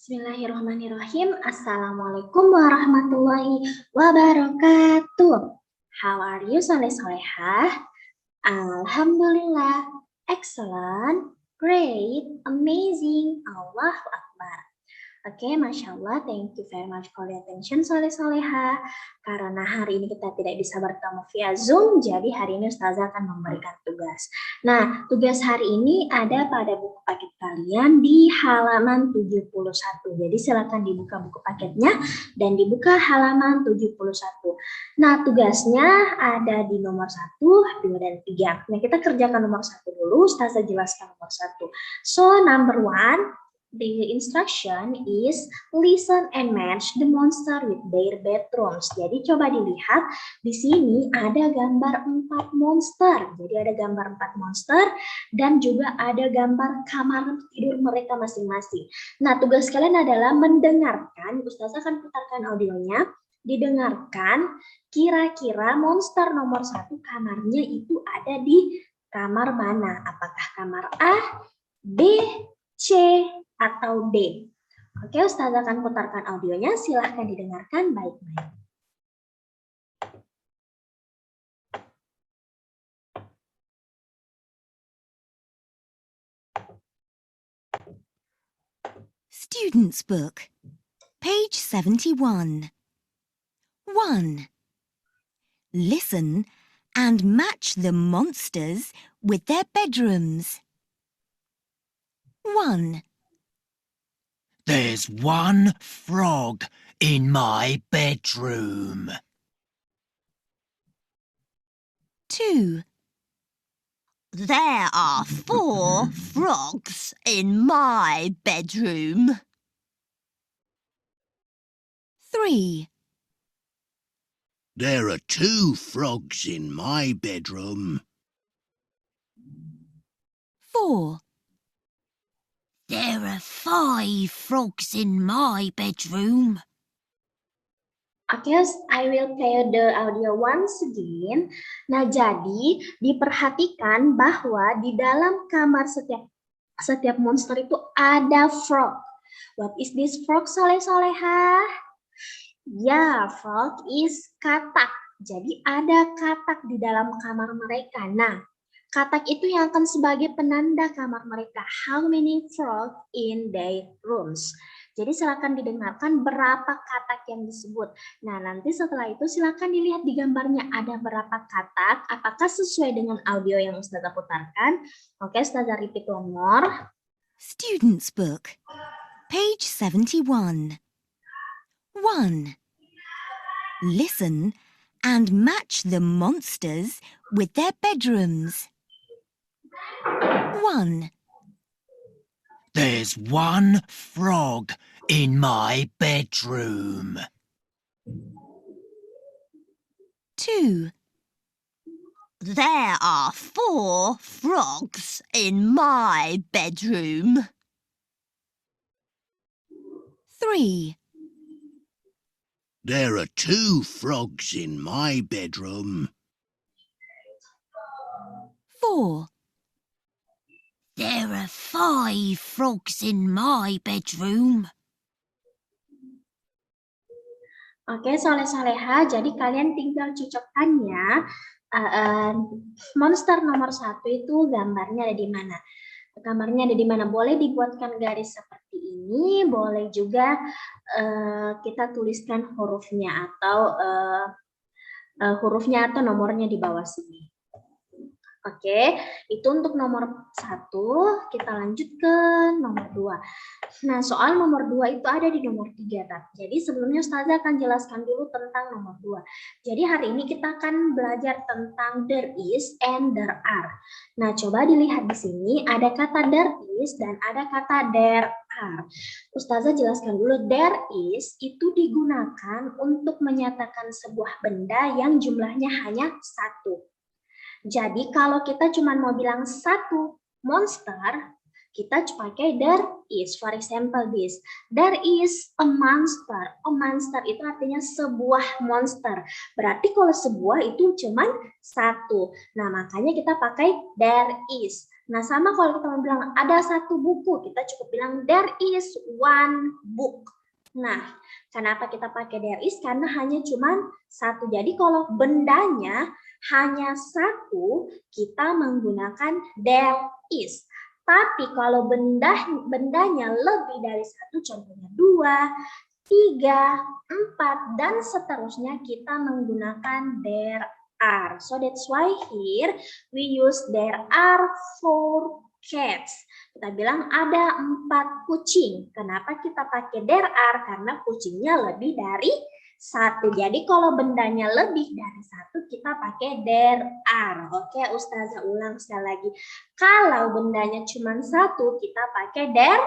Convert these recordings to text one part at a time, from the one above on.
Bismillahirrahmanirrahim. Assalamualaikum warahmatullahi wabarakatuh. How are you, Soleh Solehah? Alhamdulillah. Excellent. Great. Amazing. Allahu Akbar. Oke, Masya Allah, thank you very much for your attention, Soleh-Soleha. Karena hari ini kita tidak bisa bertemu via Zoom, jadi hari ini Ustazah akan memberikan tugas. Nah, tugas hari ini ada pada buku paket kalian di halaman 71. Jadi silakan dibuka buku paketnya dan dibuka halaman 71. Nah, tugasnya ada di nomor 1, 2, dan 3. Nah, kita kerjakan nomor 1 dulu, Ustazah jelaskan nomor 1. So, number 1, the instruction is listen and match the monster with their bedrooms. Jadi coba dilihat di sini ada gambar 4 monster. Jadi ada gambar 4 monster dan juga ada gambar kamar tidur mereka masing-masing. Nah, tugas kalian adalah mendengarkan. Ustazah akan putarkan audionya. Didengarkan kira-kira monster nomor 1 kamarnya itu ada di kamar mana? Apakah kamar A, B, C, atau D. Oke, Ustazah akan putarkan audionya, silahkan didengarkan baik-baik. Student's Book, page 71. 1. Listen and match the monsters with their bedrooms. 1. There's one frog in my bedroom. 2. There are 4 frogs in my bedroom. 3. There are 2 frogs in my bedroom. 4. There are 5 frogs in my bedroom. Oke, I will play the audio once again. Nah, jadi diperhatikan bahwa di dalam kamar setiap monster itu ada frog. What is this frog, Soleh-Solehah? Ya, frog is katak. Jadi ada katak di dalam kamar mereka. Nah, katak itu yang akan sebagai penanda kamar mereka. How many frogs in their rooms? Jadi silakan didengarkan berapa katak yang disebut. Nah, nanti setelah itu silakan dilihat di gambarnya ada berapa katak. Apakah sesuai dengan audio yang Ustazah putarkan? Oke, Ustazah repeat one more. Student's Book, page 71. 1. Listen and match the monsters with their bedrooms. 1. There's one frog in my bedroom. 2. There are 4 frogs in my bedroom. 3. There are 2 frogs in my bedroom. 4. There are 5 frogs in my bedroom. Oke, Soleh-Soleha, jadi kalian tinggal cocokkan ya. Monster nomor 1 itu gambarnya ada di mana? Kamarnya ada di mana? Boleh dibuatkan garis seperti ini, boleh juga kita tuliskan hurufnya atau nomornya di bawah sini. Oke, itu untuk nomor 1, kita lanjut ke nomor 2. Nah, soal nomor 2 itu ada di nomor 3. Jadi sebelumnya Ustazah akan jelaskan dulu tentang nomor 2. Jadi hari ini kita akan belajar tentang there is and there are. Nah, coba dilihat di sini ada kata there is dan ada kata there are. Ustazah jelaskan dulu, there is itu digunakan untuk menyatakan sebuah benda yang jumlahnya hanya 1. Jadi kalau kita cuma mau bilang 1 monster, kita pakai there is. For example this. There is a monster. A monster itu artinya sebuah monster. Berarti kalau sebuah itu cuman satu. Nah, makanya kita pakai there is. Nah, sama kalau kita mau bilang ada satu buku, kita cukup bilang there is one book. Nah, kenapa kita pakai there is? Karena hanya cuman satu. Jadi kalau bendanya hanya satu, kita menggunakan there is. Tapi kalau bendanya lebih dari satu, contohnya 2, 3, 4, dan seterusnya, kita menggunakan there are. So that's why here we use there are 4 cats. Kita bilang ada 4 kucing. Kenapa kita pakai there are? Karena kucingnya lebih dari satu. Jadi kalau bendanya lebih dari satu, kita pakai there are. Oke, Ustazah ulang sekali lagi. Kalau bendanya cuma satu, kita pakai there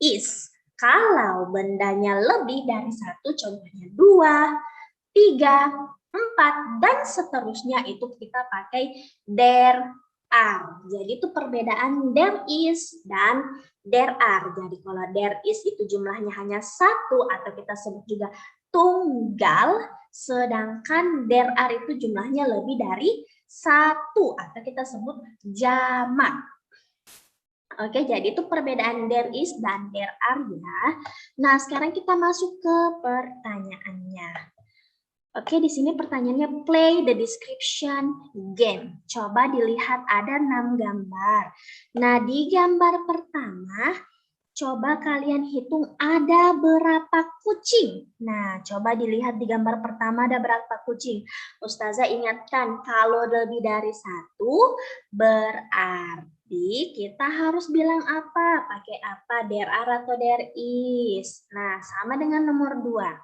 is. Kalau bendanya lebih dari satu, contohnya 2, 3, 4, dan seterusnya, itu kita pakai there are. Jadi itu perbedaan there is dan there are. Jadi kalau there is itu jumlahnya hanya satu, atau kita sebut juga tunggal, sedangkan there are itu jumlahnya lebih dari satu, atau kita sebut jamak. Oke, jadi itu perbedaan there is dan there are ya. Nah, sekarang kita masuk ke pertanyaannya. Oke, di sini pertanyaannya play the description game. Coba dilihat ada 6 gambar. Nah, di gambar pertama, coba kalian hitung ada berapa kucing. Nah, coba dilihat di gambar pertama ada berapa kucing. Ustazah ingatkan, kalau lebih dari satu, berarti kita harus bilang apa? Pakai apa? There are atau there is? Nah, sama dengan nomor 2.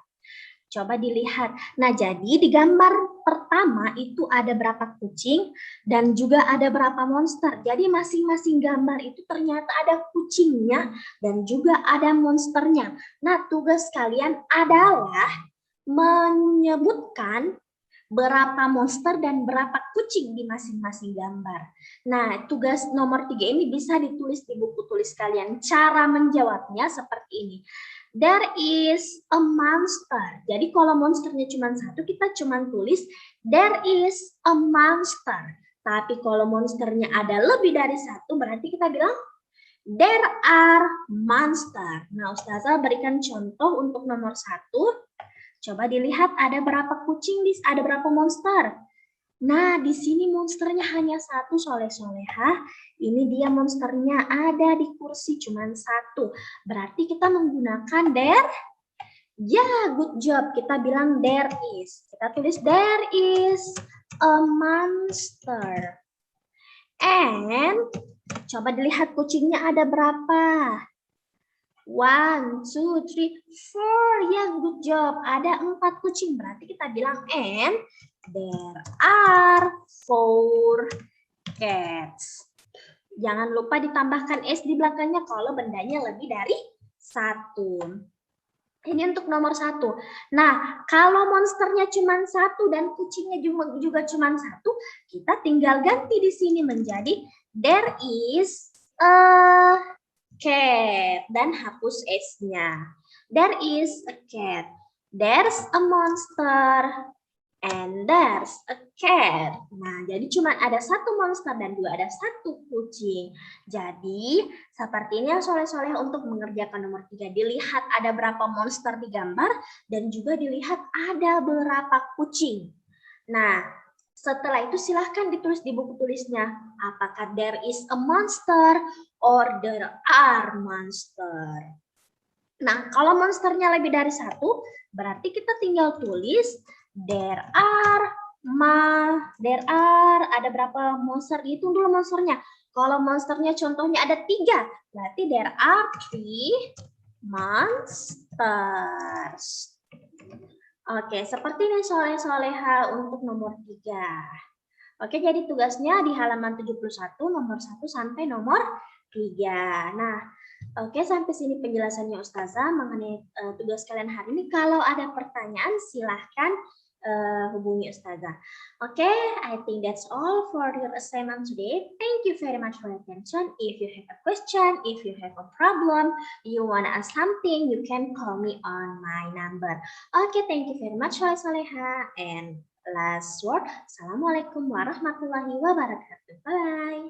Coba dilihat. Nah, jadi di gambar pertama itu ada berapa kucing dan juga ada berapa monster. Jadi masing-masing gambar itu ternyata ada kucingnya dan juga ada monsternya. Nah, tugas kalian adalah menyebutkan berapa monster dan berapa kucing di masing-masing gambar. Nah, tugas nomor 3 ini bisa ditulis di buku tulis kalian. Cara menjawabnya seperti ini. There is a monster. Jadi kalau monsternya cuma satu, kita cuma tulis there is a monster. Tapi kalau monsternya ada lebih dari satu, berarti kita bilang there are monster. Nah, Ustazah berikan contoh untuk nomor 1. Coba dilihat ada berapa kucing, ada berapa monster. Nah, di sini monsternya hanya satu, soleh-soleha. Ini dia monsternya ada di kursi cuma satu. Berarti kita menggunakan there. Ya, good job. Kita bilang there is. Kita tulis there is a monster. And coba dilihat kucingnya ada berapa. 1, 2, 3, 4. Ya, good job. Ada 4 kucing. Berarti kita bilang and there are 4 cats. Jangan lupa ditambahkan S di belakangnya kalau bendanya lebih dari 1. Ini untuk nomor 1. Nah, kalau monsternya cuma 1 dan kucingnya juga cuma 1, kita tinggal ganti di sini menjadi there is a cat dan hapus S-nya. There is a cat. There's a monster. And there's a cat. Nah, jadi cuma ada satu monster dan juga ada satu kucing. Jadi, seperti ini yang soleh-soleh untuk mengerjakan nomor 3. Dilihat ada berapa monster di gambar dan juga dilihat ada berapa kucing. Nah, setelah itu silahkan ditulis di buku tulisnya. Apakah there is a monster or there are monster. Nah, kalau monsternya lebih dari satu, berarti kita tinggal tulis there are ada berapa monster, hitung dulu monsternya. Kalau monsternya contohnya ada 3, berarti there are 3 monsters. Oke, seperti ini soleh-soleha untuk nomor 3. Oke, jadi tugasnya di halaman 71 nomor 1 sampai nomor 3. Nah, oke, sampai sini penjelasannya Ustazah mengenai tugas kalian hari ini. Kalau ada pertanyaan silahkan hubungi Ustazah. Okay, I think that's all for your assignment today. Thank you very much for your attention. If you have a question, if you have a problem, you want to ask something, you can call me on my number. Okay, thank you very much, Soleha. And last word, Assalamualaikum warahmatullahi wabarakatuh. Bye.